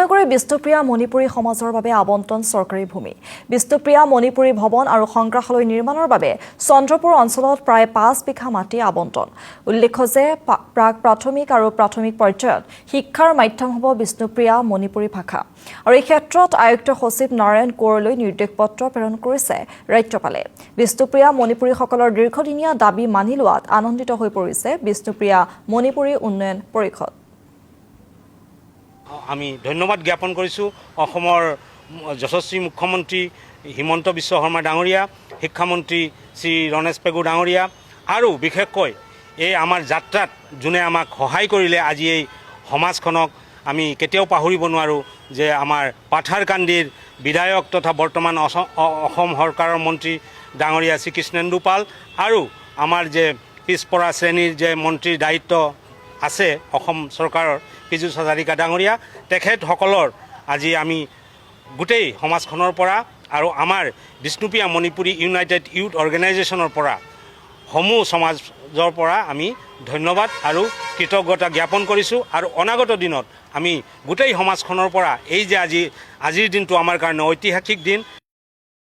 মহানগৰী বিষ্ণুপ্ৰিয়া মণিপুৰী সমাজৰ বাবে আবণ্টন চৰকাৰী ভূমি বিষ্ণুপ্ৰিয়া মণিপুৰী ভৱন আৰু সংগ্ৰহালয় নিৰ্মাণৰ বাবে চন্দ্ৰপুৰ অঞ্চলত প্ৰায় 5 বিঘা মাটি আবণ্টন উল্লেখ্য যে প্ৰাক প্ৰাথমিক আৰু প্ৰাথমিক পৰ্যায়ত শিক্ষাৰ মাধ্যম হ'ব বিষ্ণুপ্ৰিয়া মণিপুৰী ভাষা আৰু এই ক্ষেত্ৰত আয়ুক্ত সচিব নাৰায়ণ কোঁৱৰলৈ নিৰ্দেশ পত্ৰ প্ৰেৰণ কৰিছে ৰাজ্যপালে বিষ্ণুপ্ৰিয়া মণিপুৰীসকলৰ দীৰ্ঘদিনীয়া দাবী মানি লোৱাত আনন্দিত হৈ পৰিছে বিষ্ণুপ্ৰিয়া মণিপুৰী উন্নয়ন পৰিষদ আমি ধন্যবাদ জ্ঞাপন কৰিছোঁ অসমৰ যশস্বী মুখ্যমন্ত্ৰী হিমন্ত বিশ্ব শৰ্মা ডাঙৰীয়া শিক্ষামন্ত্ৰী শ্ৰী ৰণেশ পেগু ডাঙৰীয়া আৰু বিশেষকৈ এই আমাৰ যাত্ৰাত যোনে আমাক সহায় কৰিলে আজি এই সমাজখনক আমি কেতিয়াও পাহৰিব নোৱাৰোঁ যে আমাৰ পাথাৰকান্দিৰ বিধায়ক তথা বৰ্তমান অসম চৰকাৰৰ মন্ত্ৰী ডাঙৰীয়া শ্ৰী কৃষ্ণেন্দু পাল আৰু আমাৰ যে পিছপৰা শ্ৰেণীৰ যে মন্ত্ৰীৰ দায়িত্ব আছে অসম চৰকাৰৰ পীযুষ হাজাৰিকা ডাঙৰীয়া তেখেতসকলৰ আজি আমি গোটেই সমাজখনৰ পৰা আৰু আমাৰ বিষ্ণুপ্ৰিয়া মণিপুৰী ইউনাইটেড ইউথ অৰ্গেনাইজেশ্যনৰ পৰা সমূহ সমাজৰ পৰা আমি ধন্যবাদ আৰু কৃতজ্ঞতা জ্ঞাপন কৰিছোঁ আৰু অনাগত দিনত আমি গোটেই সমাজখনৰ পৰা এই যে আজিৰ দিনটো আমাৰ কাৰণে ঐতিহাসিক দিন